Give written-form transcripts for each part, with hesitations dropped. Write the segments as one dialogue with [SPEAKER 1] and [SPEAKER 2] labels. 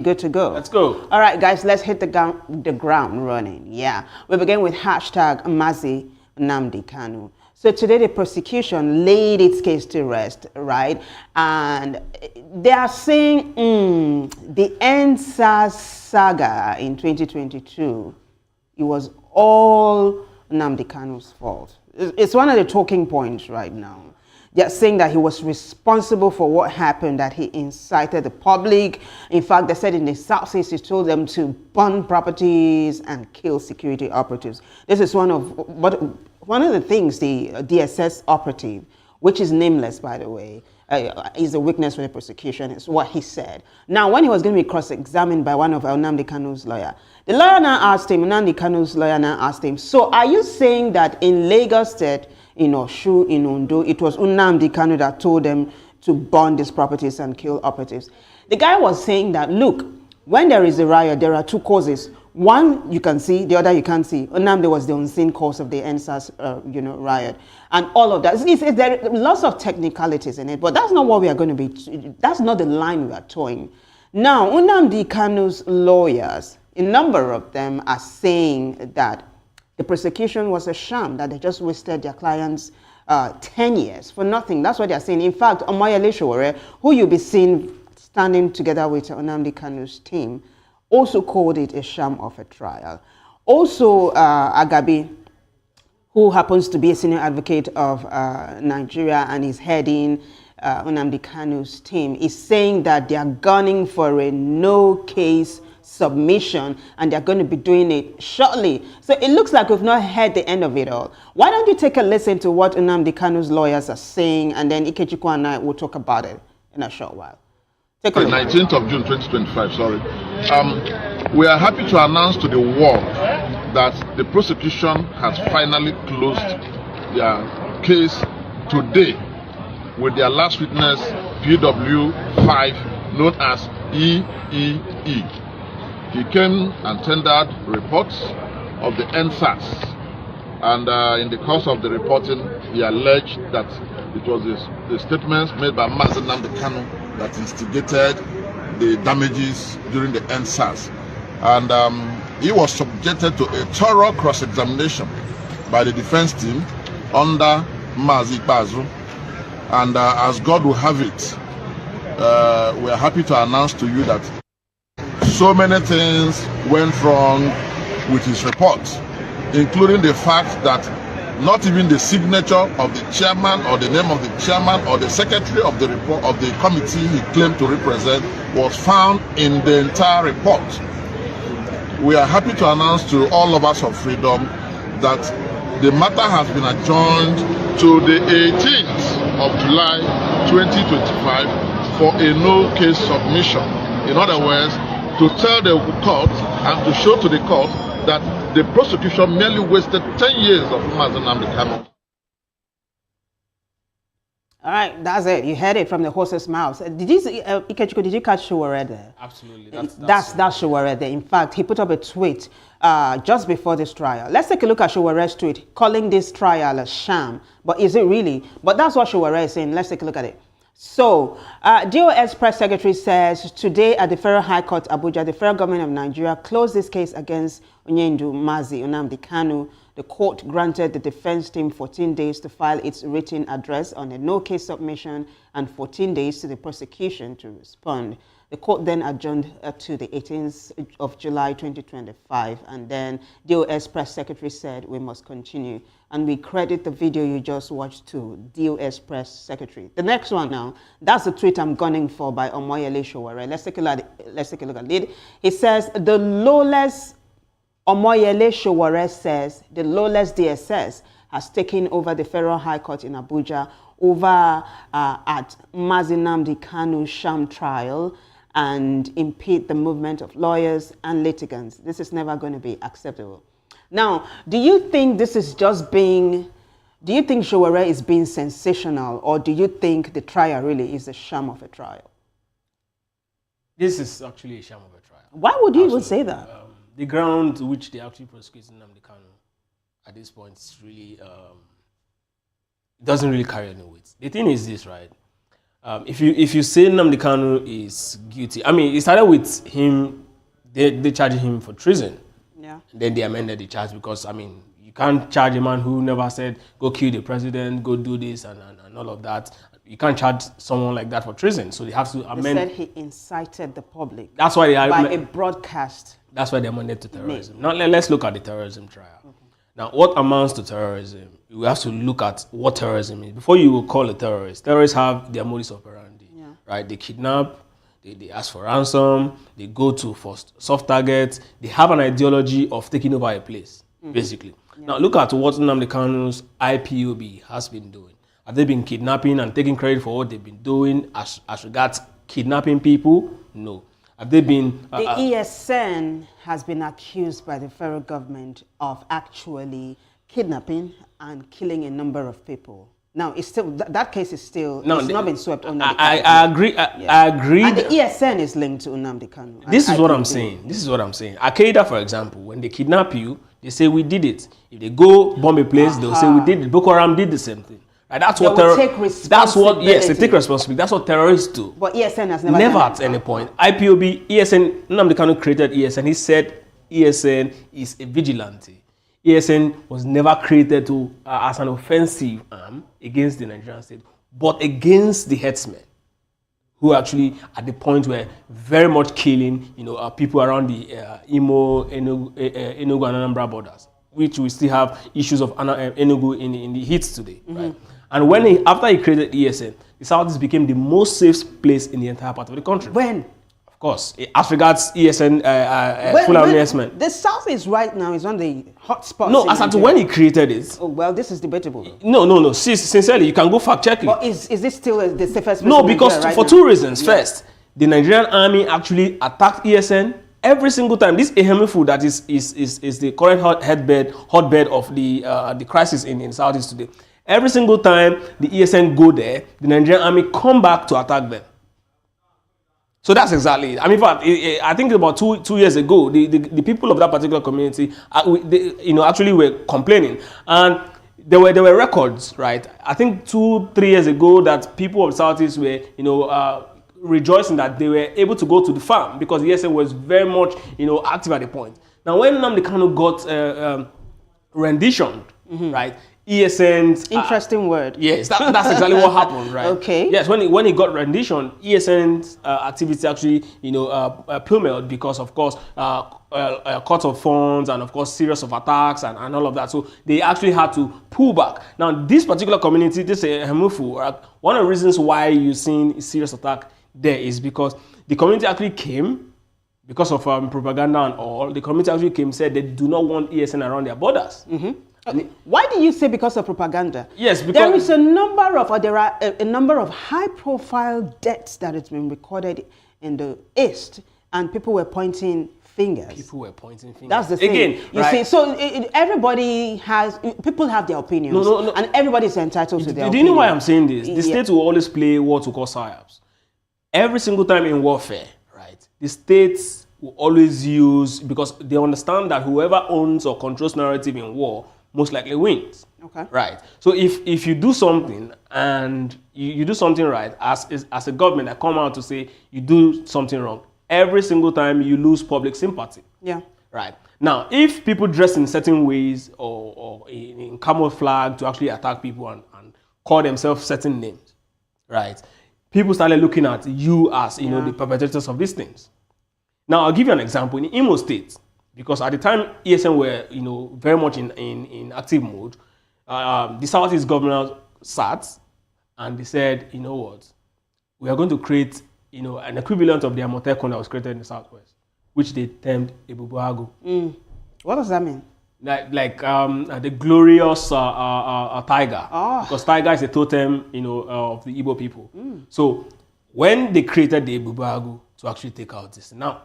[SPEAKER 1] Good to go.
[SPEAKER 2] Let's go.
[SPEAKER 1] All right, guys, let's hit the ground running. Yeah, we begin with hashtag Mazi Nnamdi Kanu. So today the prosecution laid its case to rest, right? And they are saying the EndSARS saga in 2022, it was all Nnamdi Kanu's fault. It's one of the talking points right now. They're saying that he was responsible for what happened, that he incited the public. In fact, they said in the South East, he told them to burn properties and kill security operatives. This is one of the things the DSS operative, which is nameless, by the way, is a witness for the prosecution, is what he said. Now, when he was going to be cross-examined by one of Nnamdi Kanu's lawyer, the lawyer now asked him, Nnamdi Kanu's lawyer now asked him, so are you saying that in Lagos State, in Oshu, in Ondo, it was Nnamdi Kanu that told them to burn these properties and kill operatives? The guy was saying that, look, when there is a riot, there are two causes. One you can see, the other you can't see. Nnamdi was the unseen cause of the EndSARS, riot, and all of that. There are lots of technicalities in it, but that's not what we are going to be. That's not the line we are towing. Now, Nnamdi Kanu's lawyers, a number of them, are saying that the prosecution was a sham, that they just wasted their clients 10 years for nothing. That's what they're saying. In fact, Omoyele Sowore, who you'll be seeing standing together with Nnamdi Kanu's team, also called it a sham of a trial. Also, Agabi, who happens to be a senior advocate of Nigeria and is heading Nnamdi Kanu's team, is saying that they are gunning for a no-case submission, and they're going to be doing it shortly. So it looks like we've not heard the end of it all. Why don't you take a listen to what Nnamdi Kanu's lawyers are saying, and then Ikechukwu and I will talk about it in a short while. Take a look.
[SPEAKER 3] 19th of June 2025, sorry. We are happy to announce to the world that the prosecution has finally closed their case today with their last witness, PW5, known as EEE. He came and tendered reports of the EndSARS, and in the course of the reporting, he alleged that it was the statements made by Mazi Nnamdi Kanu that instigated the damages during the EndSARS. And he was subjected to a thorough cross-examination by the defense team under Mazi Bazu. And as God will have it, we are happy to announce to you that so many things went wrong with his report, including the fact that not even the signature of the chairman or the name of the chairman or the secretary of the report of the committee he claimed to represent was found in the entire report. We are happy to announce to all lovers of freedom that the matter has been adjourned to the 18th of July 2025 for a no-case submission. In other words, to tell the court and to show to the court that the prosecution merely wasted 10 years of Mazi Nnamdi Kanu.
[SPEAKER 1] All right, that's it. You heard it from the horse's mouth. Did you catch Sowore there?
[SPEAKER 2] Absolutely.
[SPEAKER 1] That's Sowore there. In fact, he put up a tweet just before this trial. Let's take a look at Showore's tweet, calling this trial a sham. But is it really? But that's what Sowore is saying. Let's take a look at it. So, DOS Press Secretary says today at the Federal High Court, Abuja, the federal government of Nigeria closed this case against Onyendu Mazi Nnamdi Kanu. The court granted the defense team 14 days to file its written address on a no-case submission and 14 days to the prosecution to respond. The court then adjourned to the 18th of July 2025, and then DOS Press Secretary said we must continue. And we credit the video you just watched to DOS Press Secretary. The next one now, that's the tweet I'm gunning for by Omoyele Sowore. Let's take a look at it. It says, the lawless, Omoyele Sowore says, the lawless DSS has taken over the Federal High Court in Abuja over at Mazi Nnamdi Kanu sham trial and impede the movement of lawyers and litigants. This is never going to be acceptable. Now, do you think this is just being, do you think Sowore is being sensational, or do you think the trial really is a sham of a trial?
[SPEAKER 2] This is actually a sham of a trial.
[SPEAKER 1] Why would you even say that?
[SPEAKER 2] The ground to which they actually prosecuting Nnamdi Kanu at this point is really, it doesn't really carry any weight. The thing is this, right? if you say Nnamdi Kanu is guilty, I mean, it started with him. They charged him for treason.
[SPEAKER 1] Yeah.
[SPEAKER 2] Then they amended the charge because, I mean, you can't charge a man who never said, go kill the president, go do this and all of that. You can't charge someone like that for treason. So they have to amend.
[SPEAKER 1] They said he incited the public.
[SPEAKER 2] That's why they
[SPEAKER 1] by a broadcast.
[SPEAKER 2] That's why they amended to terrorism. Now let's look at the terrorism trial. Okay. Now, what amounts to terrorism? You have to look at what terrorism is. Before you will call a terrorist, terrorists have their modus operandi, right? They kidnap, they ask for ransom, they go to for soft targets. They have an ideology of taking over a place, basically. Yeah. Now, look at what Nnamdi Kanu's IPOB has been doing. Have they been kidnapping and taking credit for what they've been doing as regards kidnapping people? No. Have they been...
[SPEAKER 1] the ESN has been accused by the federal government of actually kidnapping and killing a number of people. Now, it's still that case is still not been swept under.
[SPEAKER 2] I agree. I agree.
[SPEAKER 1] And the ESN is linked to Nnamdi Kanu.
[SPEAKER 2] This is what I'm saying. This is what I'm saying. Al-Qaeda, for example, when they kidnap you, they say we did it. If they go bomb a place, they'll say we did it. Boko Haram did the same thing. Right? That's what that's what. Yes, they take responsibility. That's what terrorists do.
[SPEAKER 1] But ESN has
[SPEAKER 2] never at any point. IPOB, ESN, Nnamdi Kanu created ESN. He said ESN is a vigilante. ESN was never created to as an offensive arm against the Nigerian state, but against the headsmen, who actually at the point were very much killing, people around the Imo, Enugu, and Anambra borders, which we still have issues of Enugu in the heat today, right? And after he created ESN, the Southeast became the most safe place in the entire part of the country.
[SPEAKER 1] When?
[SPEAKER 2] Of course, as regards ESN, Fulani herdsmen.
[SPEAKER 1] The Southeast right now is on the hot spot.
[SPEAKER 2] No, as to when he created it.
[SPEAKER 1] Oh, well, this is debatable.
[SPEAKER 2] No. Sincerely, you can go fact check it.
[SPEAKER 1] But is this still the safest place?
[SPEAKER 2] No, because for two reasons. First, the Nigerian army actually attacked ESN every single time. This Ehemifu that is the current hotbed of the crisis in Southeast today. Every single time the ESN go there, the Nigerian army come back to attack them. So that's exactly it. I mean, in fact, I think about two years ago, the people of that particular community, actually were complaining, and there were records, right? I think 2-3 years ago that people of the Southeast were, rejoicing that they were able to go to the farm because the ESN was very much, active at the point. Now, when Nnamdi Kanu got renditioned, right? ESN's
[SPEAKER 1] interesting word.
[SPEAKER 2] Yes, that's exactly what happened, right?
[SPEAKER 1] Okay.
[SPEAKER 2] Yes, when he got rendition, ESN's activity actually, plummeted because, of course, cut of funds and, of course, series of attacks and all of that. So they actually had to pull back. Now, this particular community, this Hemufu, one of the reasons why you're seeing a serious attack there is because the community actually came because of propaganda and all. The community actually came and said they do not want ESN around their borders.
[SPEAKER 1] Why do you say because of propaganda?
[SPEAKER 2] Yes, because
[SPEAKER 1] there is a number of high-profile deaths that has been recorded in the East, and people were pointing fingers. That's the thing.
[SPEAKER 2] Again,
[SPEAKER 1] you see, so people have their opinions, and everybody's entitled to their opinion.
[SPEAKER 2] Do you know why I'm saying this? The state will always play what we call psyops. Every single time in warfare, right? The states will always use, because they understand that whoever owns or controls narrative in war most likely wins. Okay. Right. So if you do something and you do something right, as a government that come out to say you do something wrong, every single time you lose public sympathy. Yeah. Right. Now, if people dress in certain ways or in camouflage to actually attack people and call themselves certain names, right? People started looking at you as the perpetrators of these things. Now, I'll give you an example. In Imo State, because at the time ESN were very much in active mode, the Southeast governor sat and they said, you know what, we are going to create an equivalent of the Amotekun that was created in the Southwest, which they termed Ebubuagu.
[SPEAKER 1] What does that mean?
[SPEAKER 2] Like the glorious tiger, because tiger is a totem of the Igbo people. So when they created the Ebubuagu to actually take out this, now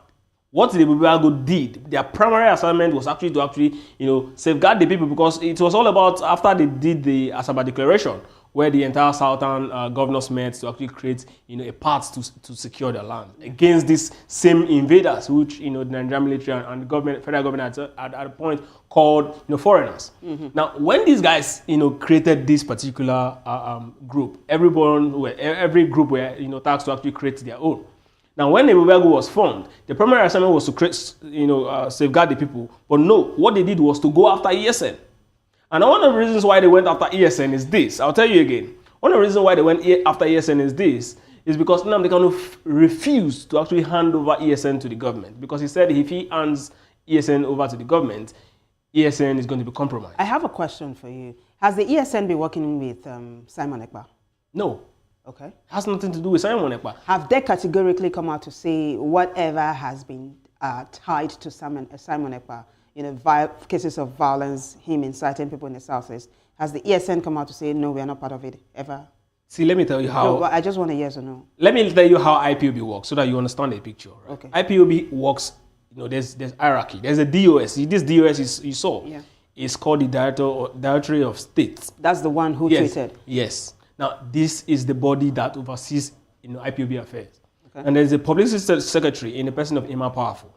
[SPEAKER 2] what the Ebubuagu did, their primary assignment was actually to safeguard the people, because it was all about, after they did the Asaba Declaration, where the entire southern governors met to actually create, a path to secure the land against these same invaders, which, the Nigerian military and the government, federal government at a point called, foreigners. Now, when these guys, created this particular group, every group were, tasked to actually create their own. Now, when Osinbajo was formed, the primary assignment was to create, safeguard the people. But no, what they did was to go after ESN. And one of the reasons why they went after ESN is this. I'll tell you again. One of the reasons why they went after ESN is this. Is because Nnamdi Kanu refused to actually hand over ESN to the government. Because he said if he hands ESN over to the government, ESN is going to be compromised.
[SPEAKER 1] I have a question for you. Has the ESN been working with Simon Ekpa?
[SPEAKER 2] No.
[SPEAKER 1] Okay.
[SPEAKER 2] Has nothing to do with Simon Ekpa.
[SPEAKER 1] Have they categorically come out to say whatever has been tied to Simon Ekpa, cases of violence, him inciting people in the Southeast, has the ESN come out to say, no, we are not part of it, ever?
[SPEAKER 2] See, let me tell you how...
[SPEAKER 1] No, but I just want a yes or no.
[SPEAKER 2] Let me tell you how IPOB works so that you understand the picture. Right?
[SPEAKER 1] Okay.
[SPEAKER 2] IPOB works, there's hierarchy. There's a DOS. This DOS you saw.
[SPEAKER 1] Yeah.
[SPEAKER 2] It's called the Directory of States.
[SPEAKER 1] That's the one who tweeted?
[SPEAKER 2] Yes. Now, this is the body that oversees IPOB affairs.
[SPEAKER 1] Okay.
[SPEAKER 2] And there's a publicity secretary in the person of Emma Powerful.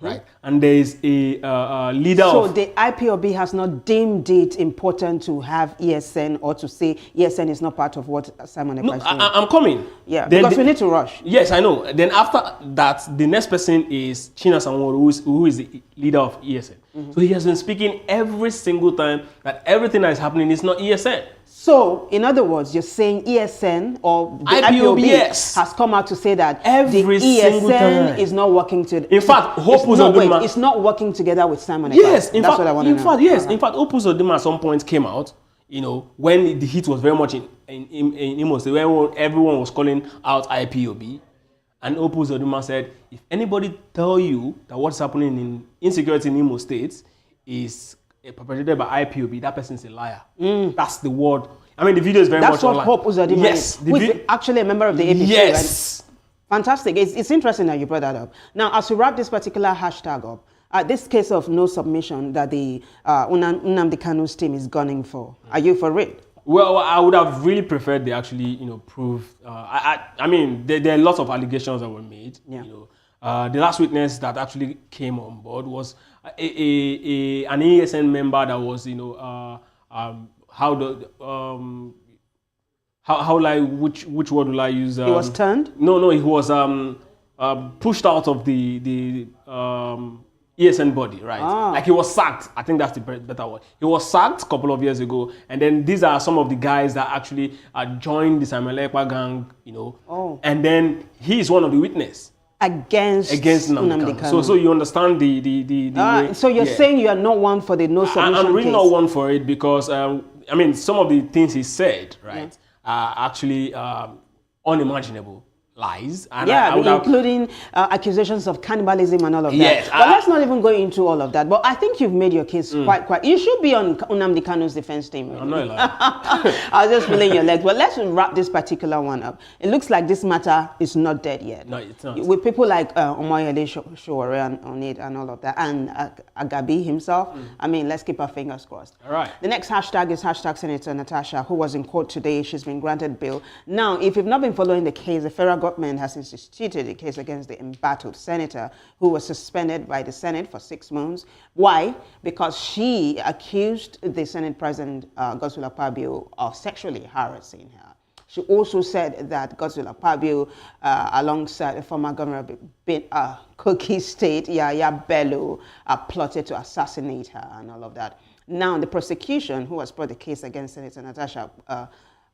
[SPEAKER 2] Right? And there is a leader
[SPEAKER 1] So the IPOB has not deemed it important to have ESN or to say ESN is not part of what Simon Ekpa is doing?
[SPEAKER 2] I'm coming.
[SPEAKER 1] Yeah, then because we need to rush.
[SPEAKER 2] Yes, I know. Then after that, the next person is China Sanwo, who is the leader of ESN. So he has been speaking every single time that everything that is happening is not ESN.
[SPEAKER 1] So, in other words, you're saying ESN or the
[SPEAKER 2] IPOB
[SPEAKER 1] has come out to say that
[SPEAKER 2] every
[SPEAKER 1] the
[SPEAKER 2] single
[SPEAKER 1] ESN
[SPEAKER 2] time
[SPEAKER 1] is not working together.
[SPEAKER 2] In fact, Hope Uzodinma...
[SPEAKER 1] It's not working together with Simon Ekpa.
[SPEAKER 2] Yes,
[SPEAKER 1] in fact,
[SPEAKER 2] in fact, Hope Uzodinma at some point came out, when the heat was very much in Imo State, when everyone was calling out IPOB, and Hope Uzodinma said, if anybody tell you that what's happening in insecurity in Imo State is perpetrated by IPOB, that person is a liar. That's the word. I mean, the video is very much online.
[SPEAKER 1] That's what Hope Uzodinma is. Who is actually a member of the APC,
[SPEAKER 2] yes.
[SPEAKER 1] Right? Fantastic. It's interesting that you brought that up. Now, as we wrap this particular hashtag up, this case of no submission that the Nnamdi Kanu's team is gunning for, are you for it?
[SPEAKER 2] Well, I would have really preferred they actually, prove. I mean, there are lots of allegations that were made.
[SPEAKER 1] Yeah.
[SPEAKER 2] The last witness that actually came on board was an ESN member that was, which word will I use?
[SPEAKER 1] He was turned?
[SPEAKER 2] No, he was pushed out of the ESN body, right? Like he was sacked. I think that's the better word. He was sacked a couple of years ago, and then these are some of the guys that actually joined the Simon Ekpa gang, and then he is one of the witnesses. Against Nnamdi Kanu. So you understand the way,
[SPEAKER 1] so you're saying you are not one for the no submission
[SPEAKER 2] I'm really
[SPEAKER 1] case.
[SPEAKER 2] not one for it because I mean some of the things he said, right, are actually unimaginable lies. And
[SPEAKER 1] including accusations of cannibalism and all of that.
[SPEAKER 2] Yes,
[SPEAKER 1] but let's not even go into all of that. But I think you've made your case quite. You should be on Nnamdi Kanu's defense team. Really.
[SPEAKER 2] I'm not lying.
[SPEAKER 1] I was just pulling your legs. But let's wrap this particular one up. It looks like this matter is not dead yet.
[SPEAKER 2] No, it's not.
[SPEAKER 1] With people like Omoyele Sowore on it and all of that, and Agabi himself. I mean, let's keep our fingers crossed.
[SPEAKER 2] All right.
[SPEAKER 1] The next hashtag is hashtag Senator Natasha, who was in court today. She's been granted bail. Now, if you've not been following the case, the federal government has instituted a case against the embattled senator who was suspended by the Senate for 6 months. Why? Because she accused the Senate President, Godswill Akpabio, of sexually harassing her. She also said that Godswill Akpabio, alongside the former governor of Kogi State, Yaya Bello, plotted to assassinate her and all of that. Now, the prosecution, who has brought the case against Senator Natasha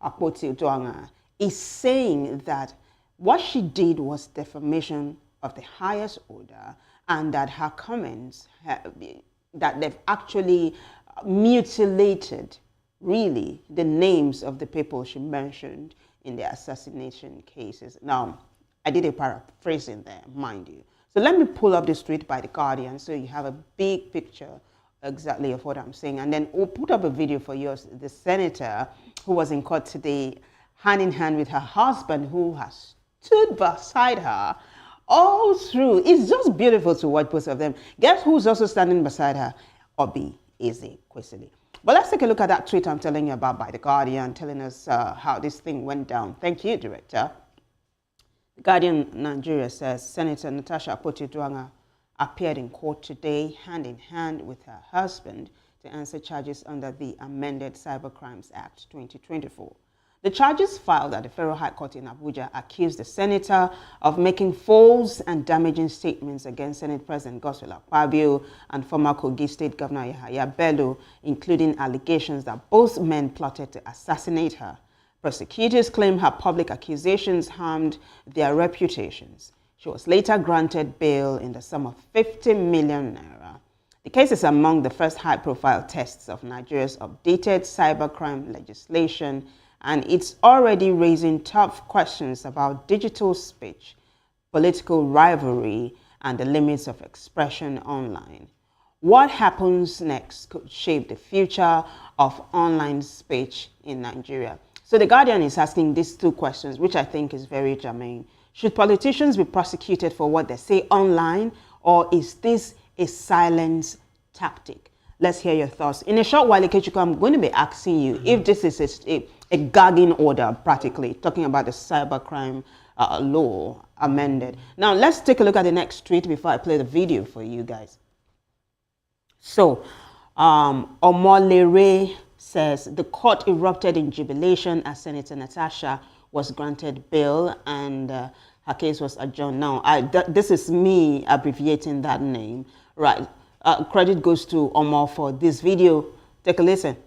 [SPEAKER 1] Akpoti-Uduaghan, is saying that what she did was defamation of the highest order, and that her comments, that they've actually mutilated, really, the names of the people she mentioned in the assassination cases. Now, I did a paraphrasing there, mind you. So let me pull up this tweet by The Guardian so you have a big picture exactly of what I'm saying. And then we'll put up a video for you, the senator who was in court today, hand in hand with her husband, who has stood beside her all through. It's just beautiful to watch both of them. Guess who's also standing beside her? Obi Eze Kwesili. But let's take a look at that tweet I'm telling you about by The Guardian, telling us how this thing went down. Thank you, Director. The Guardian Nigeria says Senator Natasha appeared in court today hand in hand with her husband to answer charges under the amended Cybercrimes Act 2024. The charges filed at the Federal High Court in Abuja accused the senator of making false and damaging statements against Senate President Godswill Akpabio and former Kogi State Governor Yahaya Bello, including allegations that both men plotted to assassinate her. Prosecutors claim her public accusations harmed their reputations. She was later granted bail in the sum of 50 million naira. The case is among the first high-profile tests of Nigeria's updated cybercrime legislation, and it's already raising tough questions about digital speech, political rivalry, and the limits of expression online. What happens next could shape the future of online speech in Nigeria. So The Guardian is asking these two questions, which I think is very germane. Should politicians be prosecuted for what they say online, or is this a silence tactic? Let's hear your thoughts. In a short while, Ikechukwu, I'm going to be asking you if this is a gagging order, practically, talking about the cybercrime law amended. Now, let's take a look at the next tweet before I play the video for you guys. So, Omolere says, the court erupted in jubilation as Senator Natasha was granted bail and her case was adjourned. Now, this is me abbreviating that name. Right. Credit goes to Omar for this video. Take a listen.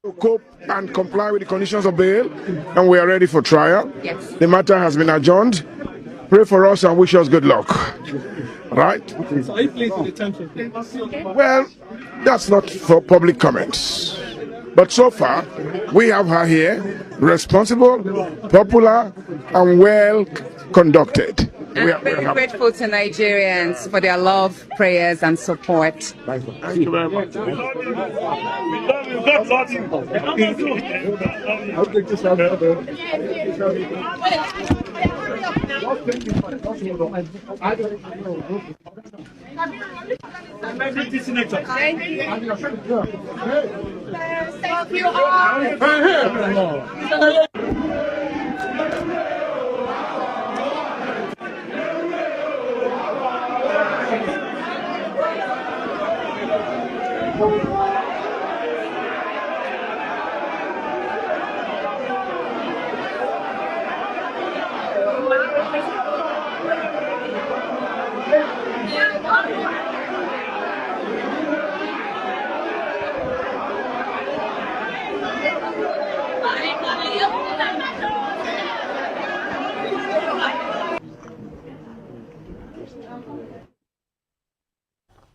[SPEAKER 4] To cope and comply with the conditions of bail, and we are ready for trial.
[SPEAKER 5] Yes.
[SPEAKER 4] The matter has been adjourned. Pray for us and wish us good luck. Right?
[SPEAKER 5] So are you pleased with the terms of bail?
[SPEAKER 4] Well, that's not for public comments. But so far, we have her here, responsible, popular, and well conducted.
[SPEAKER 5] I'm very grateful to Nigerians for their love, prayers, and support.
[SPEAKER 4] Thank you very much.
[SPEAKER 5] Thank you all.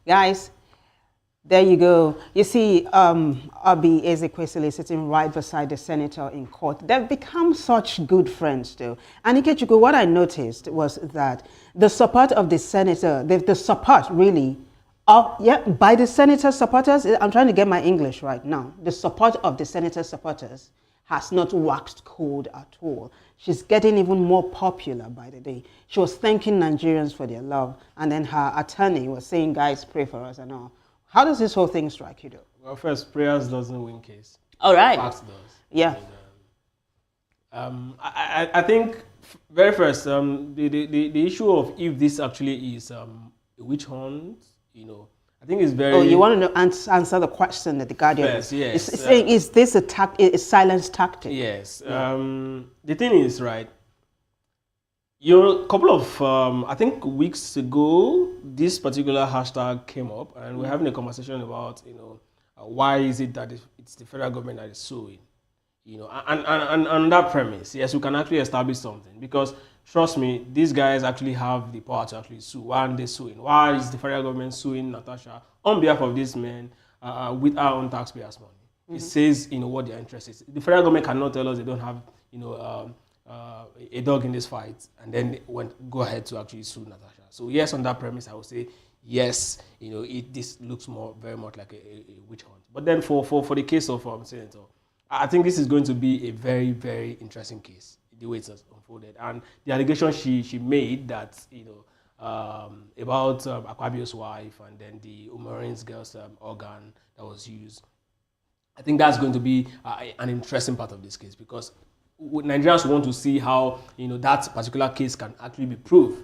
[SPEAKER 1] Guys, there you go. You see, Abi Ezekwesili sitting right beside the senator in court. They've become such good friends, though. And Ikechukwu, what I noticed was that the support of the senator, the support really, by the senator supporters, I'm trying to get my English right now. The support of the senator supporters has not waxed cold at all. She's getting even more popular by the day. She was thanking Nigerians for their love, and then her attorney was saying, guys, pray for us and all. How does this whole thing strike you, though?
[SPEAKER 2] Well, first, prayers doesn't win case.
[SPEAKER 1] All right.
[SPEAKER 2] Facts does.
[SPEAKER 1] Yeah.
[SPEAKER 2] And, I think, very first, the issue of if this actually is a witch hunt, I think it's very...
[SPEAKER 1] Oh, you want to answer the question that the Guardian...
[SPEAKER 2] Yes, yes.
[SPEAKER 1] It's saying, is this a silence tactic?
[SPEAKER 2] Yes. The thing is, right, a couple of, I think, weeks ago, this particular hashtag came up, and we're having a conversation about, why is it that it's the federal government that is suing? And on that premise, yes, we can actually establish something, because trust me, these guys actually have the power to actually sue. Why aren't they suing? Why is the federal government suing Natasha on behalf of these men with our own taxpayers' money? Mm-hmm. It says, what their interest is. The federal government cannot tell us they don't have, a dog in this fight, and then they go ahead to actually sue Natasha. So yes, on that premise, I would say yes. This looks very much like a witch hunt. But then for the case of Senator, I think this is going to be a very, very interesting case, the way it's unfolded. And the allegation she made that, Akpabio's wife and then the Umarin's girl's organ that was used. I think that's going to be an interesting part of this case, because Nigerians want to see how that particular case can actually be proved.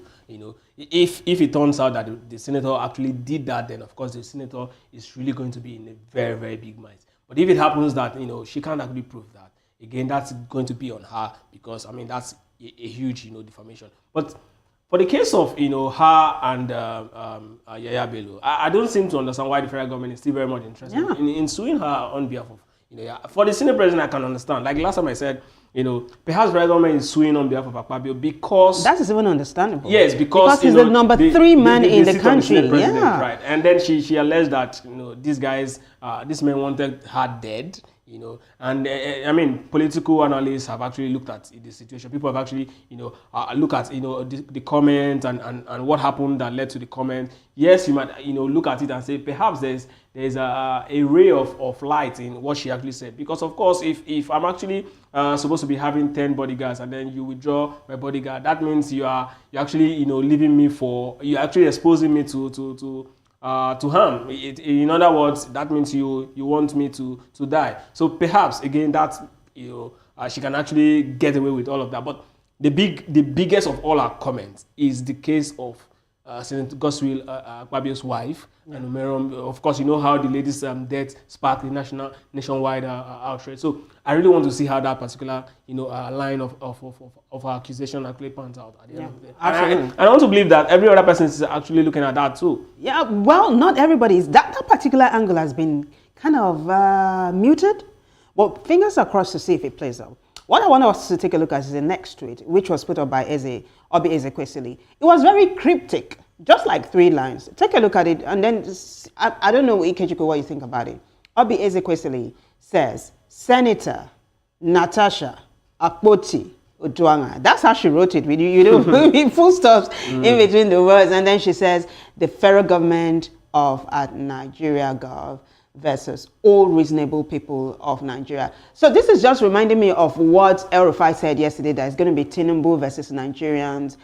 [SPEAKER 2] If it turns out that the senator actually did that, then of course the senator is really going to be in a very, very big mess. But if it happens that she can't actually prove that, again, that's going to be on her, because I mean that's a huge defamation. But for the case of her and Yaya Bello, I don't seem to understand why the federal government is still very much interested in suing her on behalf of for the Senate president. I can understand. Like last time I said, perhaps the federal government is suing on behalf of Akpabio because
[SPEAKER 1] that is even understandable.
[SPEAKER 2] Yes, because
[SPEAKER 1] he's the number 3 man in the country. Yeah,
[SPEAKER 2] right. And then she alleged that these guys, this man wanted her dead. And I mean, political analysts have actually looked at the situation. People have actually, look at, the comment and what happened that led to the comment. Yes, you might, look at it and say perhaps there's a ray of light in what she actually said. Because of course, if I'm actually supposed to be having 10 bodyguards and then you withdraw my bodyguard, that means you're actually, leaving me you're actually exposing me to harm. In other words, that means you want me to die. So perhaps again that she can actually get away with all of that. But the biggest of all our comments is the case of Senator Godswill Akpabio's wife and Umerom. Of course, you know how the lady's death sparked the nationwide outrage. So I really want to see how that particular line of accusation actually pans out at the end of the day.
[SPEAKER 1] Absolutely.
[SPEAKER 2] And I want to believe that every other person is actually looking at that too.
[SPEAKER 1] Yeah, well, not everybody is. That particular angle has been kind of muted. Well, fingers are crossed to see if it plays out. What I want us to take a look at is the next tweet, which was put up by Obi Ezekwesili. It was very cryptic, just like 3 lines. Take a look at it, and then I don't know, Ikechukwu, what you think about it. Obi Ezekwesili says, Senator Natasha Akpoti Otuanga. That's how she wrote it. With full stops in between the words. And then she says, the federal government of Nigeria Gov versus all reasonable people of Nigeria. So this is just reminding me of what El Rufai said yesterday, that it's going to be Tinubu versus Nigerians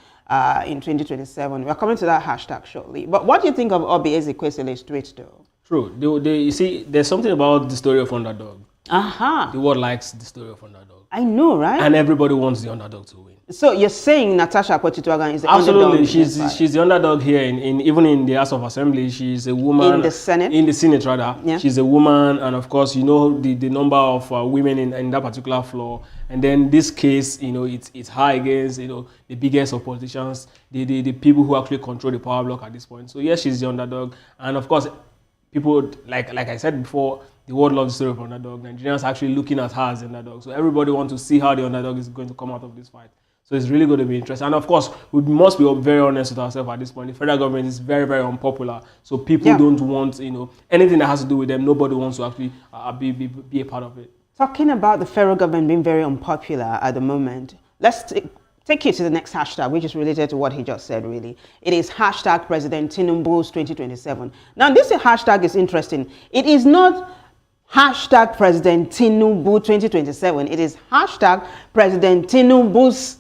[SPEAKER 1] in 2027. We're coming to that hashtag shortly. But what do you think of Obi Ezekwesili's tweet, though?
[SPEAKER 2] True. You see, there's something about the story of underdog.
[SPEAKER 1] Aha.
[SPEAKER 2] The world likes the story of underdog.
[SPEAKER 1] I know, right?
[SPEAKER 2] And everybody wants the underdog to win.
[SPEAKER 1] So you're saying Natasha Akpoti-Tuagan is the
[SPEAKER 2] absolutely
[SPEAKER 1] underdog?
[SPEAKER 2] She's the underdog here even in the House of Assembly. She's a woman
[SPEAKER 1] in the Senate.
[SPEAKER 2] In the Senate rather, yeah. She's a woman, and of course the number of women in that particular floor. And then this case, it's high against the biggest of politicians, the people who actually control the power block at this point. So yes, she's the underdog, and of course, people like I said before, the world loves the story of underdog. Nigerians are actually looking at her as the underdog. So everybody wants to see how the underdog is going to come out of this fight. So it's really going to be interesting. And of course, we must be very honest with ourselves at this point. The federal government is very, very unpopular. So people don't want, anything that has to do with them. Nobody wants to actually be a part of it.
[SPEAKER 1] Talking about the federal government being very unpopular at the moment, let's take you to the next hashtag, which is related to what he just said, really. It is hashtag President Tinubu's 2027. Now, this hashtag is interesting. It is not hashtag President Tinubu 2027. It is hashtag President Tinubu's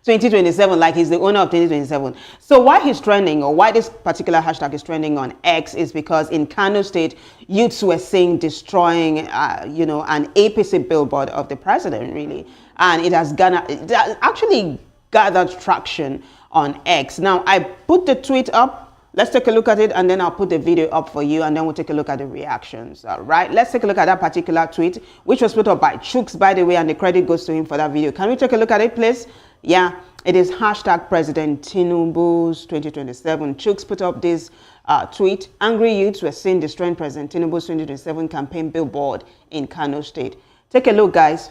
[SPEAKER 1] 2027, like he's the owner of 2027. So why he's trending, or why this particular hashtag is trending on X, is because in Kano State, youths were seen destroying, an APC billboard of the president, really. And it has actually gathered traction on X. Now, I put the tweet up. Let's take a look at it, and then I'll put the video up for you, and then we'll take a look at the reactions. All right, let's take a look at that particular tweet, which was put up by Chooks, by the way, and the credit goes to him for that video. Can we take a look at it, please? Yeah, it is hashtag President Tinubu's 2027. Chooks put up this tweet. Angry youths were seen destroying President Tinubu's 2027 campaign billboard in Kano State. Take a look, guys.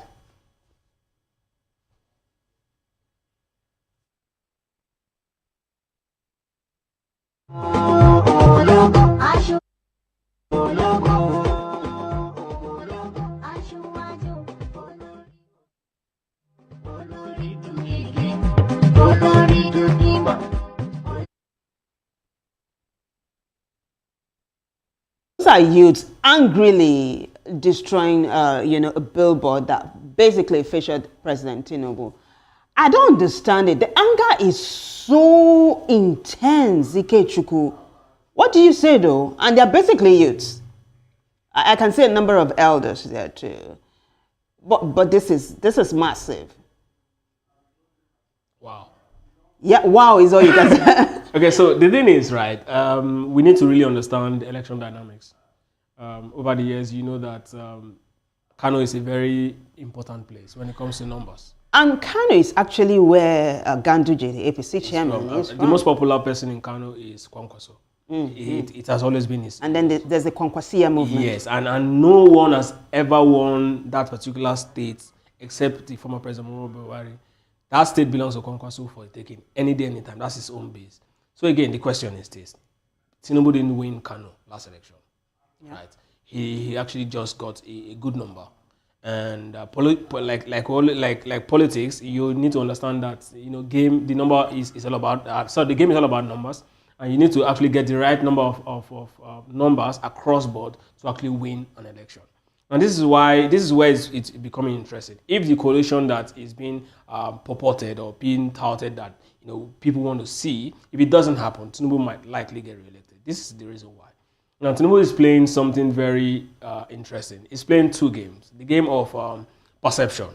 [SPEAKER 1] Those are youths angrily destroying, a billboard that basically featured President Tinubu. I don't understand it. The anger is so intense, Ikechukwu. What do you say though? And they're basically youths. I can see a number of elders there too. But this is massive.
[SPEAKER 2] Wow.
[SPEAKER 1] Yeah, wow is all you can say.
[SPEAKER 2] Okay, so the thing is, right, we need to really understand election dynamics. Over the years, you know that Kano is a very important place when it comes to numbers.
[SPEAKER 1] And Kano is actually where Ganduje, the APC chairman, is from.
[SPEAKER 2] The most popular person in Kano is Kwankwaso. It has always been his.
[SPEAKER 1] And then there's the Kwankwasia movement.
[SPEAKER 2] Yes, and no one has ever won that particular state except the former president Muhammadu Buhari. That state belongs to Kwankwaso for taking any day, anytime. That's his own base. So again, the question is this: Tinubu didn't win Kano last election, right? He actually just got a good number, and like politics, you need to understand that the number is all about. So the game is all about numbers. And you need to actually get the right number of numbers across board to actually win an election. And this is where it's becoming interesting. If the coalition that is being purported or being touted that people want to see, if it doesn't happen, Tinubu might likely get re-elected. This is the reason why. Now Tinubu is playing something very interesting. He's playing two games. The game of perception,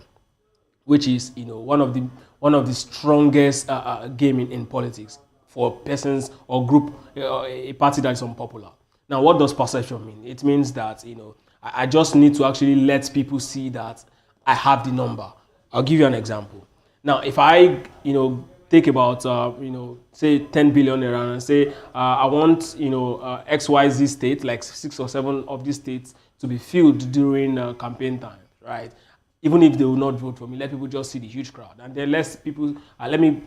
[SPEAKER 2] which is one of the strongest game in politics. For persons or group, a party that is unpopular. Now, what does perception mean? It means that I just need to actually let people see that I have the number. I'll give you an example. Now, if I take about say 10 billion naira and say I want XYZ state, like 6 or 7 of these states, to be filled during campaign time, right? Even if they will not vote for me, let people just see the huge crowd, and then let me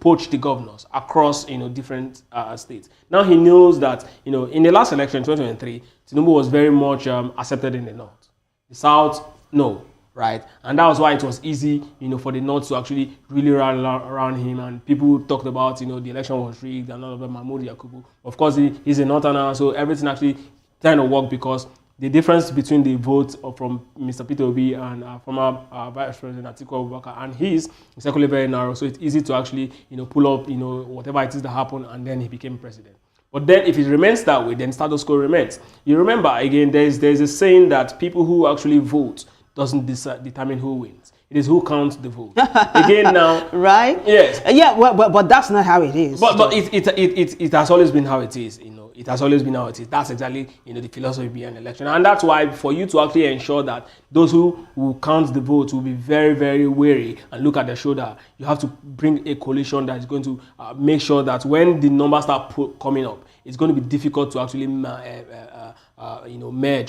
[SPEAKER 2] poach the governors across different states. Now he knows that in the last election, 2023, Tinubu was very much accepted in the north. The south, no, right? And that was why it was easy, for the north to actually really run around him, and people talked about the election was rigged and all of that. Mahmoud Yakubu, of course, he's a northerner, so everything actually kind of worked because the difference between the votes from Mr. Peter Obi and former Vice President Atiku Abubakar and his is actually very narrow, so it's easy to actually pull up whatever it is that happened, and then he became president. But then if it remains that way, then status quo remains. You remember again, there's a saying that people who actually vote doesn't determine who wins. It is who counts the vote. Again now,
[SPEAKER 1] right?
[SPEAKER 2] Yes.
[SPEAKER 1] Yeah, but that's not how it is.
[SPEAKER 2] But it has always been how it is. It has always been how it is. That's exactly the philosophy behind election, and that's why for you to actually ensure that those who will count the votes will be very, very wary and look at their shoulder, you have to bring a coalition that is going to make sure that when the numbers start coming up, it's going to be difficult to actually merge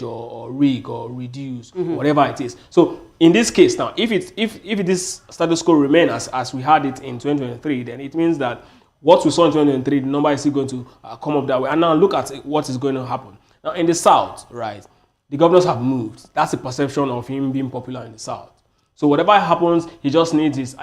[SPEAKER 2] or rig or reduce, whatever it is. So in this case now, if this status quo remains as we had it in 2023, then it means that what we saw in 2023, the number is still going to come up that way. And now look at what is going to happen. Now in the south, right, the governors have moved. That's the perception of him being popular in the south. So whatever happens, he just needs his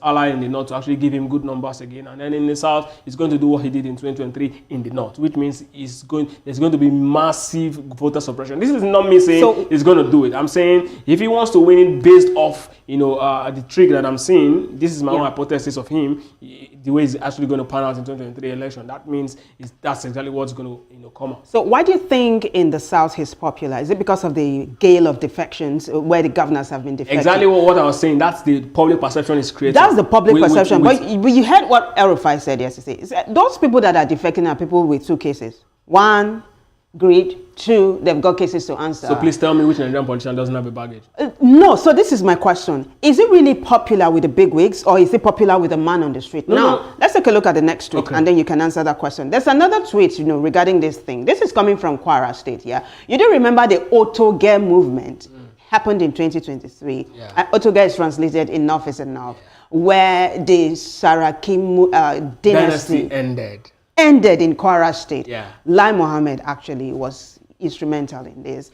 [SPEAKER 2] ally in the north to actually give him good numbers again. And then in the south, he's going to do what he did in 2023 in the north, which means there's going to be massive voter suppression. This is not me saying he's going to do it. I'm saying if he wants to win it based off the trick that I'm seeing, this is my own hypothesis of him, the way he's actually going to pan out in 2023 election. That means that's exactly what's going to come out.
[SPEAKER 1] So why do you think in the south he's popular? Is it because of the gale of defections where the governors have been defecting?
[SPEAKER 2] Exactly what I was saying. That's the public perception is created.
[SPEAKER 1] That's the public perception. But you heard what El-Rufai said yesterday. Those people that are defecting are people with 2 cases. 1, greed. 2, they've got cases to answer.
[SPEAKER 2] So please tell me which Nigerian politician doesn't have a baggage.
[SPEAKER 1] No, so this is my question. Is it really popular with the big wigs, or is it popular with the man on the street? No. Let's take a look at the next tweet, and then you can answer that question. There's another tweet, regarding this thing. This is coming from Kwara State, yeah? You do remember the Oto Ge movement happened in 2023. Yeah. Oto Ge is translated Enough is Enough, where the Saraki dynasty ended in Kwara State. Yeah. Lai Mohammed actually was instrumental in this.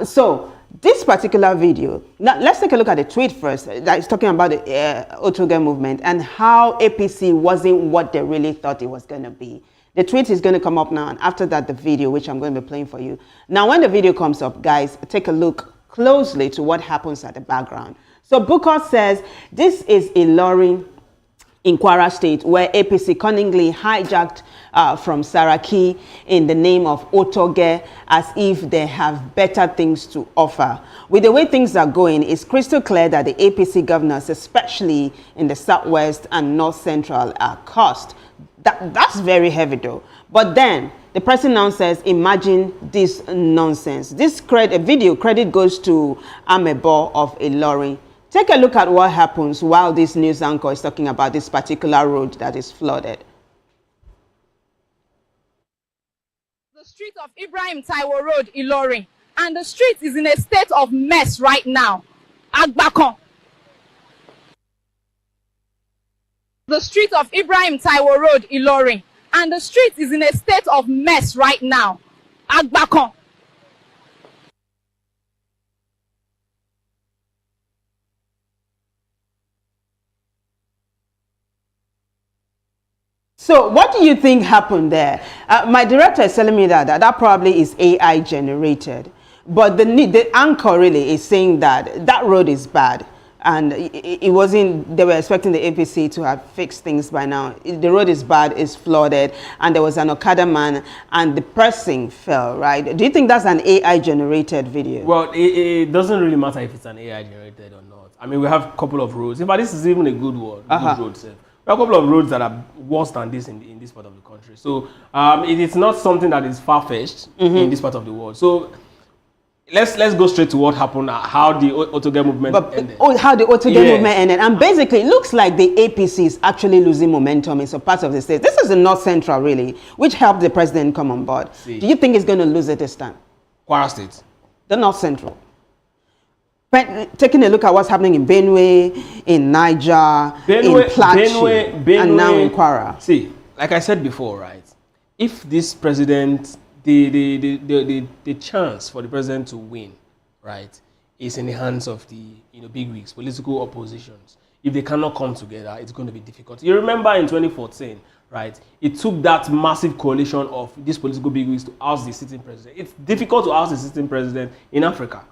[SPEAKER 1] So this particular video, now let's take a look at the tweet first. That is talking about the Oto Ge movement and how APC wasn't what they really thought it was going to be. The tweet is going to come up now, and after that the video, which I'm going to be playing for you. Now when the video comes up, guys, take a look closely to what happens at the background. So Booker says, this is Ilorin. in Kwara State, where APC cunningly hijacked from Saraki in the name of Oto Ge, as if they have better things to offer. With the way things are going, it's crystal clear that the APC governors, especially in the Southwest and North Central, are cursed. That's very heavy though. But then, the person now says, imagine this nonsense. This video credit goes to Amebo of Ilorin. Take a look at what happens while this news anchor is talking about this particular road that is flooded.
[SPEAKER 6] The street of Ibrahim Taiwo Road, Ilorin, and the street is in a state of mess right now. Agbakon. The street of Ibrahim Taiwo Road, Ilorin, and the street is in a state of mess right now. Agbakon.
[SPEAKER 1] So what do you think happened there? My director is telling me that probably is AI generated. But the anchor really is saying that road is bad. And it wasn't, they were expecting the APC to have fixed things by now. The road is bad, it's flooded, and there was an Okada man, and the person fell, right? Do you think that's an AI generated video?
[SPEAKER 2] Well, it doesn't really matter if it's an AI generated or not. I mean, we have a couple of roads. In fact, this is even a good one, good road. There are a couple of roads that are worse than this in this part of the country. So it is not something that is far-fetched in this part of the world. So let's go straight to what happened, how the Oto Ge movement ended.
[SPEAKER 1] How the Oto Ge movement ended. And basically, it looks like the APC is actually losing momentum in some parts of the state. This is the North Central, really, which helped the president come on board. Do you think it's going to lose it this time?
[SPEAKER 2] Kwara State.
[SPEAKER 1] The North Central. Taking a look at what's happening in Benue, in Niger, in Plateau, and now in Kwara.
[SPEAKER 2] See, like I said before, right? If this president, the chance for the president to win, right, is in the hands of the big wigs, political oppositions. If they cannot come together, it's going to be difficult. You remember in 2014, right? It took that massive coalition of these political bigwigs to oust the sitting president. It's difficult to oust the sitting president in Africa,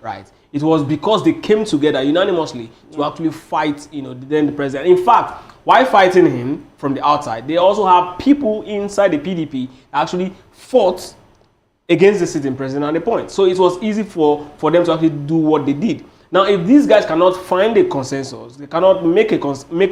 [SPEAKER 2] right? It was because they came together unanimously to actually fight, then the president. In fact, while fighting him from the outside, they also have people inside the PDP that actually fought against the sitting president at the point. So it was easy for them to actually do what they did. Now, if these guys cannot find a consensus, they cannot make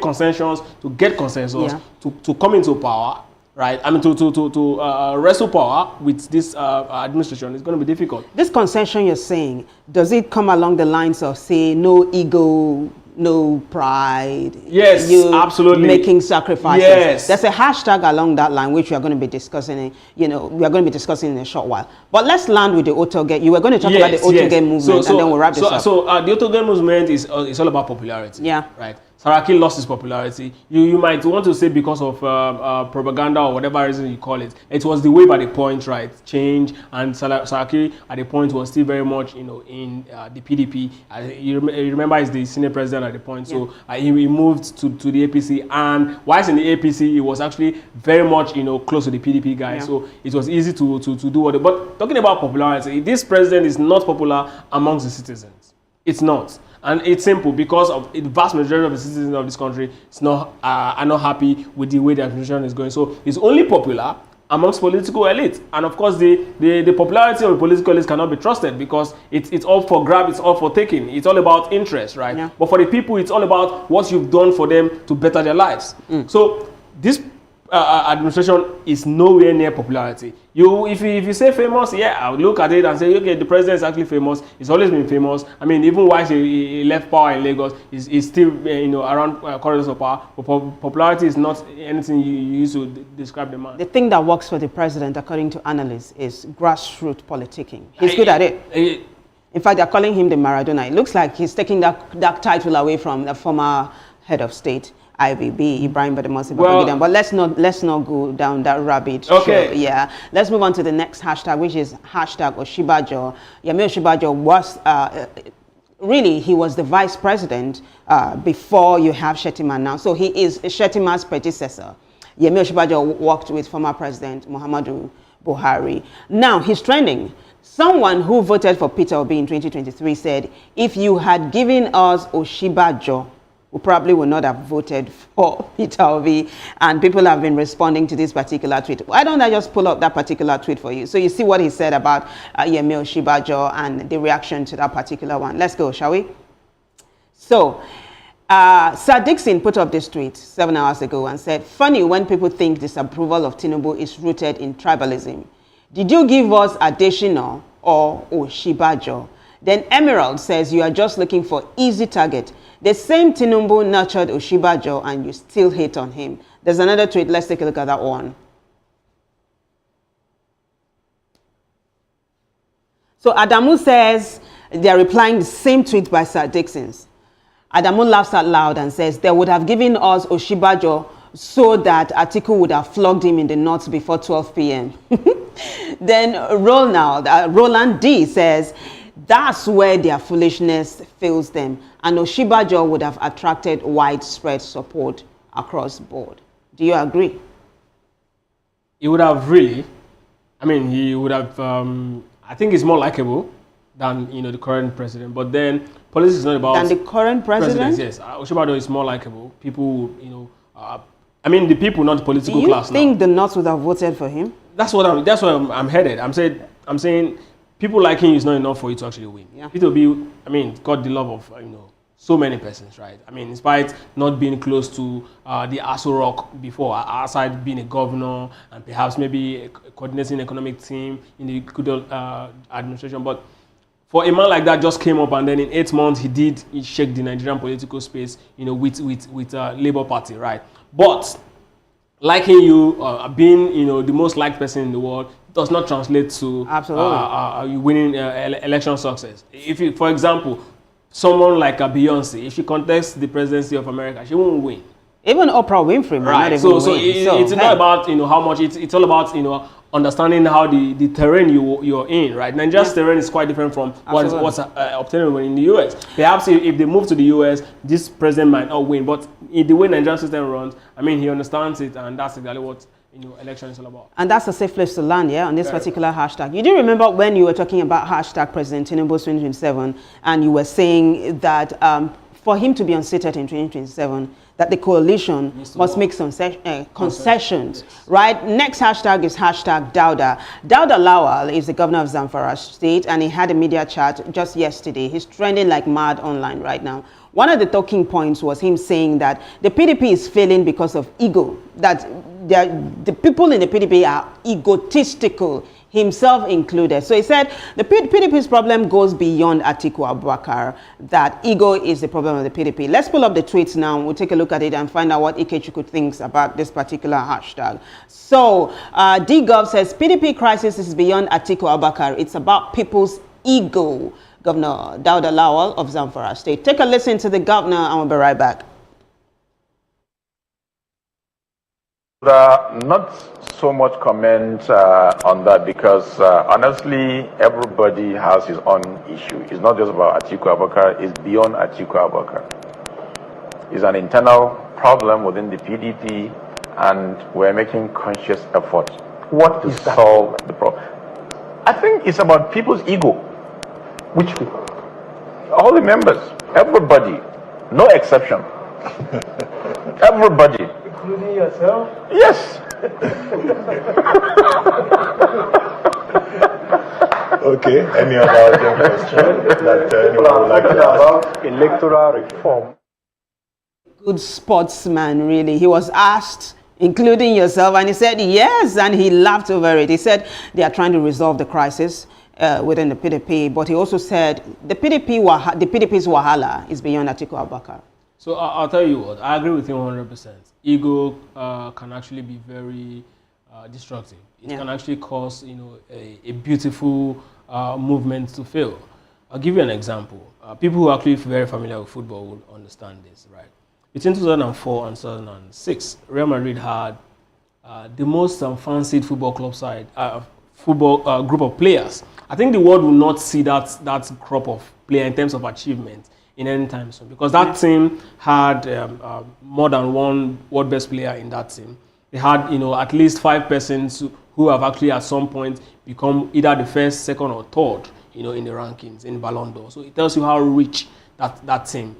[SPEAKER 2] concessions to get consensus to come into power, right? I mean, to wrestle power with this administration, it's going to be difficult.
[SPEAKER 1] This concession you're saying, does it come along the lines of, say, no ego, no pride?
[SPEAKER 2] Yes, absolutely.
[SPEAKER 1] Making sacrifices.
[SPEAKER 2] Yes.
[SPEAKER 1] There's a hashtag along that line which we are going to be discussing. We are going to be discussing in a short while. But let's land with the Oto Ge. You were going to talk about the Oto Ge movement, and then we'll wrap this up.
[SPEAKER 2] So the Oto Ge movement is all about popularity.
[SPEAKER 1] Yeah.
[SPEAKER 2] Right. Saraki lost his popularity. You might want to say because of propaganda or whatever reason you call it. It was the wave at the point, right? Change, and Saraki at the point was still very much, in the PDP. You remember he's the senior president at the point, so he moved to the APC. And whilst in the APC, he was actually very much, close to the PDP guys. Yeah. So it was easy to do what. But talking about popularity, this president is not popular amongst the citizens. It's not. And it's simple because of the vast majority of the citizens of this country are not happy with the way the administration is going. So it's only popular amongst political elites. And of course, the popularity of the political elites cannot be trusted because it's all for grab, it's all for taking. It's all about interest, right? Yeah. But for the people, it's all about what you've done for them to better their lives. So this administration is nowhere near popularity. If you say famous, I would look at it and say, okay, the president is actually famous. He's always been famous. I mean, even while he left power in Lagos, he's still around corridors of power. But popularity is not anything you use to describe the man.
[SPEAKER 1] The thing that works for the president, according to analysts, is grassroots politicking. He's good at it. In fact, they're calling him the Maradona. It looks like he's taking that title away from the former head of state, IPOB, Ibrahim Badamasi. But let's not go down that rabbit trail. Yeah, let's move on to the next hashtag, which is hashtag Osinbajo. Yemi Osinbajo was really, he was the vice president before you have Shettima now. So he is Shettima's predecessor. Yemi Osinbajo worked with former president Muhammadu Buhari. Now he's trending. Someone who voted for Peter Obi in 2023 said, if you had given us Osinbajo, who probably would not have voted for Peter Obi, and people have been responding to this particular tweet. Why don't I just pull up that particular tweet for you so you see what he said about Yemi Osinbajo and the reaction to that particular one. Let's go, shall we? So, Sir Dixon put up this tweet 7 hours ago and said, funny when people think disapproval of Tinubu is rooted in tribalism. Did you give us Adesina or Osinbajo? Then Emerald says you are just looking for easy target. The same Tinubu nurtured Osinbajo and you still hate on him. There's another tweet. Let's take a look at that one. So Adamu says they are replying the same tweet by Sir Dixon's. Adamu laughs out loud and says they would have given us Osinbajo so that Atiku would have flogged him in the north before 12 p.m. Then Roland D says that's where their foolishness fails them, and Osinbajo would have attracted widespread support across board. Do you agree?
[SPEAKER 2] He would have really, he would have, I think he's more likable than, the current president. But then politics is not about...
[SPEAKER 1] Than the current president?
[SPEAKER 2] Yes. Osinbajo is more likable. People, the people, not the political class.
[SPEAKER 1] Do you think the North would have voted for him?
[SPEAKER 2] That's where I'm headed. I'm saying people like him is not enough for you to actually win.
[SPEAKER 1] Yeah.
[SPEAKER 2] Peter Obi, got the love of, so many persons, right? In spite not being close to the Aso Rock before, outside being a governor and perhaps maybe a coordinating economic team in the good administration. But for a man like that just came up and then in 8 months he shake the Nigerian political space, with Labour Party, right? But liking you, being, the most liked person in the world does not translate to you winning election success. If you, for example, someone like a Beyonce, if she contests the presidency of America, she won't win. Even
[SPEAKER 1] Oprah Winfrey,
[SPEAKER 2] right? It's not about how much. It's all about understanding how the terrain you're in, right? Nigeria's terrain is quite different from what's obtainable in the US. Perhaps if they move to the US, this president might not win, but in the way Nigerian system runs, he understands it, and that's exactly what election is all about. And
[SPEAKER 1] that's a safe place to land, on this particular hashtag. You do remember when you were talking about hashtag President Tinubu 2027, and you were saying that for him to be unseated in 2027, that the coalition must make some concessions, right? Next hashtag is hashtag Dauda. Dauda Lawal is the governor of Zamfara State, and he had a media chat just yesterday. He's trending like mad online right now. One of the talking points was him saying that the PDP is failing because of ego, that the people in the PDP are egotistical, himself included. So he said the PDP's problem goes beyond Atiku Abubakar, that ego is the problem of the PDP. Let's pull up the tweets now. We'll take a look at it and find out what Ikechukwu thinks about this particular hashtag. So DGov says PDP crisis is beyond Atiku Abubakar. It's about people's ego. Governor Dauda Lawal of Zamfara State. Take a listen to the governor and we'll be right back.
[SPEAKER 7] Not so much comment on that because honestly, everybody has his own issue. It's not just about Atiku Abubakar, it's beyond Atiku Abubakar. It's an internal problem within the PDP and we're making conscious effort to solve the problem. I think it's about people's ego. Which people? All the members, everybody, no exception. Everybody.
[SPEAKER 8] Including yourself?
[SPEAKER 7] Yes.
[SPEAKER 8] Okay, any other urgent question that anyone would like to ask? Electoral reform.
[SPEAKER 1] Good sportsman, really. He was asked, including yourself, and he said yes, and he laughed over it. He said they are trying to resolve the crisis within the PDP, but he also said the PDP's wahala is beyond Atiku Abubakar.
[SPEAKER 2] So I'll tell you what, I agree with him 100%. Ego can actually be very destructive. It can actually cause a beautiful movement to fail. I'll give you an example. People who are actually very familiar with football will understand this, right? Between 2004 and 2006, Real Madrid had the most fancied football club side, football group of players. I think the world will not see that crop of player in terms of achievement in any time soon, because that team had more than one world best player in that team. They had at least 5 persons who have actually at some point become either the first, second, or third in the rankings in Ballon d'Or. So it tells you how rich that team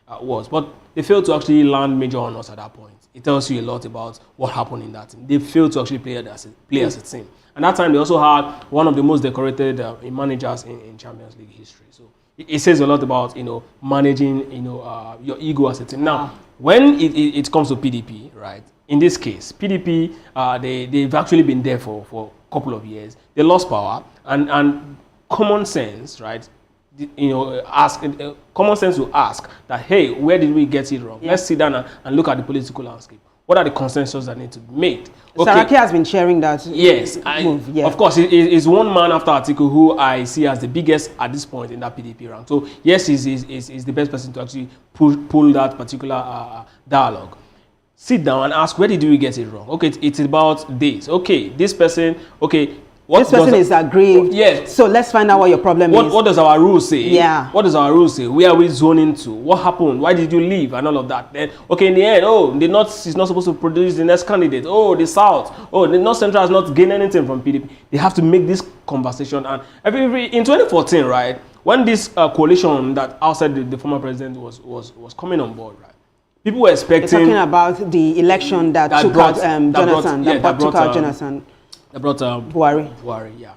[SPEAKER 2] was. But they failed to actually land major honors at that point. It tells you a lot about what happened in that team. They failed to actually play as a team. And that time they also had one of the most decorated managers in Champions League history. So it says a lot about managing your ego as a team. Now, when it comes to PDP, right? In this case, PDP they've actually been there for a couple of years. They lost power and common sense, right? Common sense will ask that, hey, where did we get it wrong? Yeah. Let's sit down and look at the political landscape. What are the consensus that need to be made?
[SPEAKER 1] Okay. Saraki has been sharing that.
[SPEAKER 2] Yes, of course, he's one man after Atiku who I see as the biggest at this point in that PDP rank. So yes, he's the best person to actually pull that particular dialogue. Sit down and ask, where did we get it wrong? Okay, it's about this. Okay, this person, okay.
[SPEAKER 1] This person is aggrieved.
[SPEAKER 2] Yes.
[SPEAKER 1] So let's find out what your problem is.
[SPEAKER 2] What does our rule say?
[SPEAKER 1] Yeah.
[SPEAKER 2] What does our rule say? Where are we zoning to? What happened? Why did you leave? And all of that. Then, okay, in the end, the North is not supposed to produce the next candidate. Oh, the South. Oh, the North Central has not gained anything from PDP. They have to make this conversation. And in 2014, right, when this coalition that outside the former president was coming on board, right, people were expecting.
[SPEAKER 1] You're talking about the election that took out Jonathan.
[SPEAKER 2] They brought
[SPEAKER 1] Buhari,
[SPEAKER 2] yeah.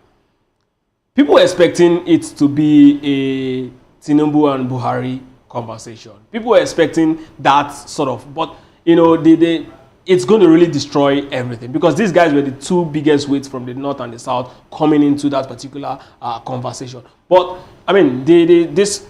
[SPEAKER 2] People were expecting it to be a Tinubu and Buhari conversation. People were expecting that sort of, but it's going to really destroy everything because these guys were the two biggest weights from the North and the South coming into that particular conversation. But I mean, this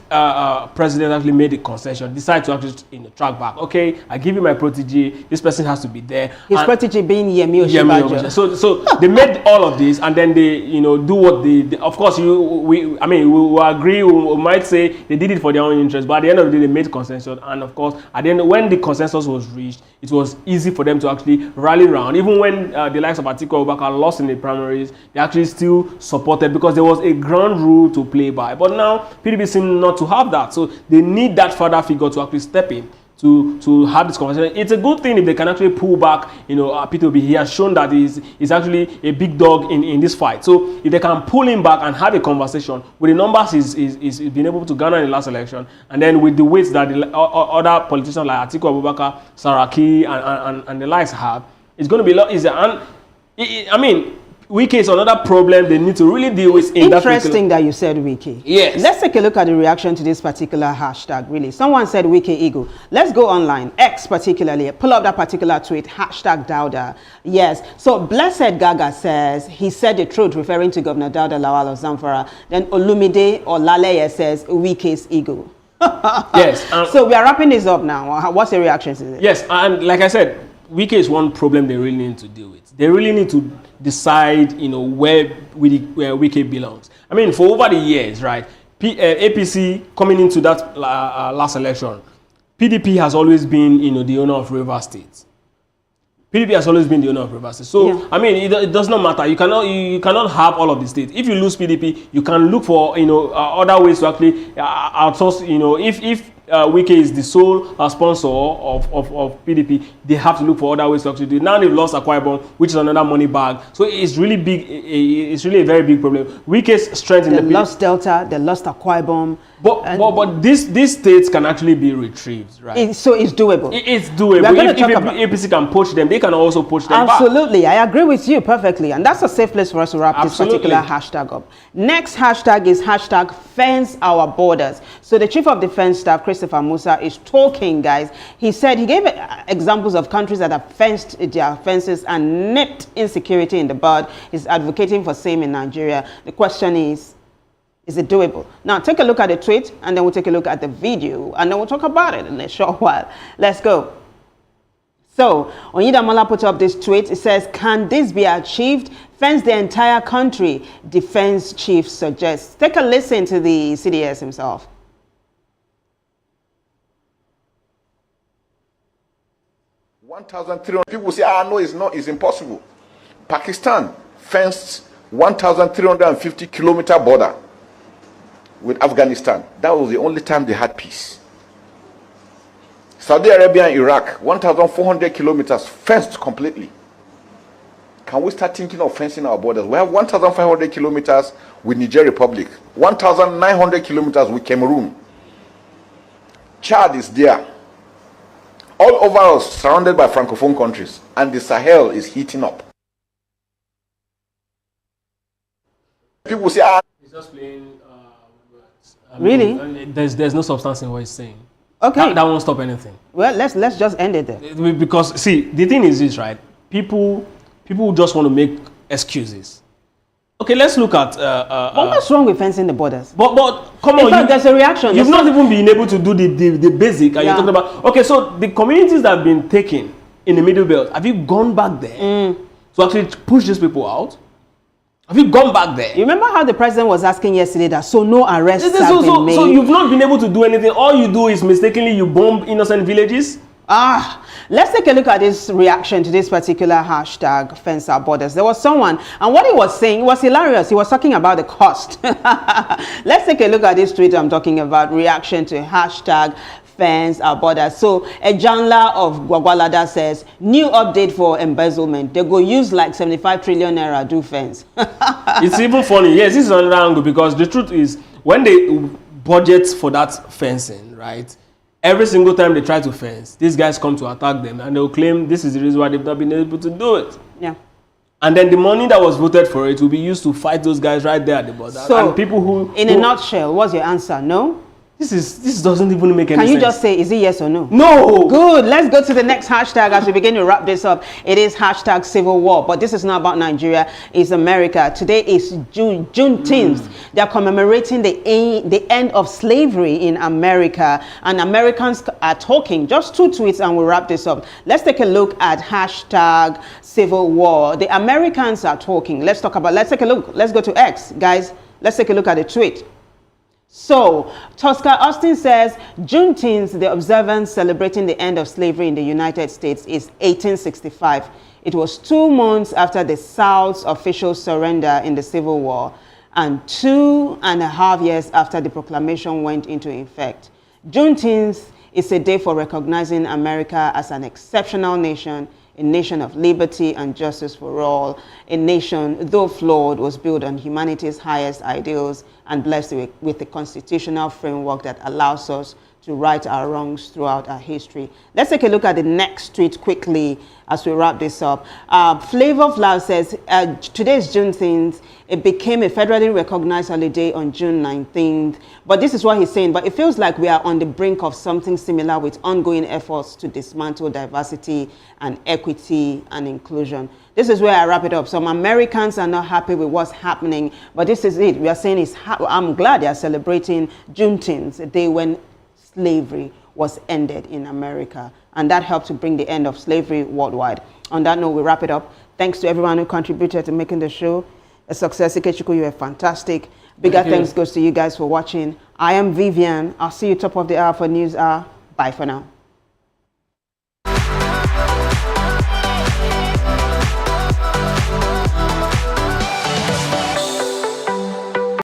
[SPEAKER 2] president actually made a concession, decided to actually track back. Okay, I give you my protege. This person has to be there.
[SPEAKER 1] His protege being Yemi Osinbajo.
[SPEAKER 2] So they made all of this, and then they do what they of course we agree. We might say they did it for their own interest, but at the end of the day, they made consensus. And of course, at the end, when the consensus was reached, it was easy for them to actually rally around. Even when the likes of Atiku Abubakar lost in the primaries, they actually still supported because there was a ground rule to play by. But now PDP seem not to have that, so they need that father figure to actually step in to have this conversation. It's a good thing if they can actually pull back. P2B, he has shown that he's actually a big dog in this fight. So if they can pull him back and have a conversation with the numbers he's been able to garner in the last election, and then with the weights that the other politicians like Atiku Abubakar, Saraki, and the likes have, it's going to be a lot easier. And Wike is another problem they need to really deal with.
[SPEAKER 1] Interesting that you said Wike.
[SPEAKER 2] Yes.
[SPEAKER 1] Let's take a look at the reaction to this particular hashtag, really. Someone said Wike ego. Let's go online, X particularly, pull up that particular tweet, hashtag Dauda. Yes. So Blessed Gaga says, he said the truth, referring to Governor Dauda Lawal of Zamfara. Then Olumide or Laleye says Wike's ego.
[SPEAKER 2] Yes.
[SPEAKER 1] So we are wrapping this up now. What's the reaction to this?
[SPEAKER 2] Yes, and like I said, Wike is one problem they really need to deal with. They really need to decide, where Wike belongs. I mean, for over the years, right, APC coming into that last election, PDP has always been, the owner of Rivers State. PDP has always been the owner of Rivers State. So, yeah. I mean, it does not matter. You cannot have all of the states. If you lose PDP, you can look for, other ways to actually outsource, if Wike is the sole sponsor of PDP, they have to look for other ways to actually do it. Now they've lost Akwa Ibom, which is another money bag. So it's really big. It's really a very big problem. Wike's strength in the
[SPEAKER 1] lost Delta, they lost Akwa Ibom.
[SPEAKER 2] But these states can actually be retrieved, right?
[SPEAKER 1] So it's doable.
[SPEAKER 2] It's doable. If APC can poach them, they can also poach them
[SPEAKER 1] Absolutely. Back. I agree with you perfectly. And that's a safe place for us to wrap this particular hashtag up. Next hashtag is hashtag fence our borders. So the Chief of Defense Staff, Christopher Musa, is talking, guys. He said he gave examples of countries that have fenced their fences and nipped insecurity in the bud. He's advocating for same in Nigeria. The question is it doable? Now, take a look at the tweet, and then we'll take a look at the video, and then we'll talk about it in a short while. Let's go. So, Onyidamola put up this tweet. It says, can this be achieved? Fence the entire country, Defense Chief suggests. Take a listen to the CDS himself.
[SPEAKER 3] 1,300 people say, no, it's not, it's impossible. Pakistan fenced 1,350-kilometer border with Afghanistan. That was the only time they had peace. Saudi Arabia and Iraq, 1,400 kilometers fenced completely. Can we start thinking of fencing our borders? We have 1,500 kilometers with Niger Republic, 1,900 kilometers with Cameroon.
[SPEAKER 9] Chad is there. All over us, surrounded by Francophone countries, and the Sahel is heating up. People say,
[SPEAKER 2] he's just playing words.
[SPEAKER 1] Really?
[SPEAKER 2] There's no substance in what he's saying.
[SPEAKER 1] Okay.
[SPEAKER 2] That won't stop anything.
[SPEAKER 1] Well, let's just end it there.
[SPEAKER 2] Because see, the thing is this, right? People just want to make excuses. Okay, let's look at.
[SPEAKER 1] But what's wrong with fencing the borders?
[SPEAKER 2] But come on,
[SPEAKER 1] in fact, there's a reaction.
[SPEAKER 2] You've not even been able to do the basic. And
[SPEAKER 1] Yeah.
[SPEAKER 2] you're talking about. Okay, so the communities that have been taken in the Middle Belt, have you gone back there to actually push these people out? Have you gone back there?
[SPEAKER 1] You remember how the president was asking yesterday that so no arrests have been made?
[SPEAKER 2] So you've not been able to do anything. All you do is mistakenly you bomb innocent villages.
[SPEAKER 1] Let's take a look at this reaction to this particular hashtag fence our borders. There was someone, and what he was saying was hilarious. He was talking about the cost. Let's take a look at this tweet I'm talking about, reaction to hashtag fence our borders. So a Janla of Gwagwalada says, new update for embezzlement. They go use like 75 trillion naira do fence.
[SPEAKER 2] It's even funny. Yes, this is another angle, because the truth is, when they budget for that fencing, right? Every single time they try to fence, these guys come to attack them, and they'll claim this is the reason why they've not been able to do it.
[SPEAKER 1] Yeah.
[SPEAKER 2] And then the money that was voted for it will be used to fight those guys right there at the border.
[SPEAKER 1] So,
[SPEAKER 2] and people who...
[SPEAKER 1] in a nutshell, what's your answer? No?
[SPEAKER 2] This doesn't even make any sense.
[SPEAKER 1] Can you just say, is it yes or no?
[SPEAKER 2] No!
[SPEAKER 1] Good. Let's go to the next hashtag as we begin to wrap this up. It is hashtag civil war, but this is not about Nigeria. It's America. Today is Juneteenth. They are commemorating the end of slavery in America, and Americans are talking. Just 2 tweets and we'll wrap this up. Let's take a look at hashtag civil war. The Americans are talking. Let's take a look. Let's go to X, guys. Let's take a look at the tweet. So, Tosca Austin says, Juneteenth, the observance celebrating the end of slavery in the United States, is 1865. It was 2 months after the South's official surrender in the Civil War and 2.5 years after the proclamation went into effect. Juneteenth is a day for recognizing America as an exceptional nation, a nation of liberty and justice for all, a nation, though flawed, was built on humanity's highest ideals and blessed with a constitutional framework that allows us to right our wrongs throughout our history. Let's take a look at the next tweet quickly as we wrap this up. Flavor Flower says, today is Juneteenth. It became a federally recognized holiday on June 19th. But this is what he's saying. But it feels like we are on the brink of something similar with ongoing efforts to dismantle diversity and equity and inclusion. This is where I wrap it up. Some Americans are not happy with what's happening, but this is it. We are saying I'm glad they are celebrating Juneteenth, a day when slavery was ended in America, and that helped to bring the end of slavery worldwide. On that note, we wrap it up. Thanks to everyone who contributed to making the show a success. Ikechukwu, you are fantastic. Bigger thanks goes to you guys for watching. I am Vivian. I'll see you top of the hour for News Hour. Bye for now.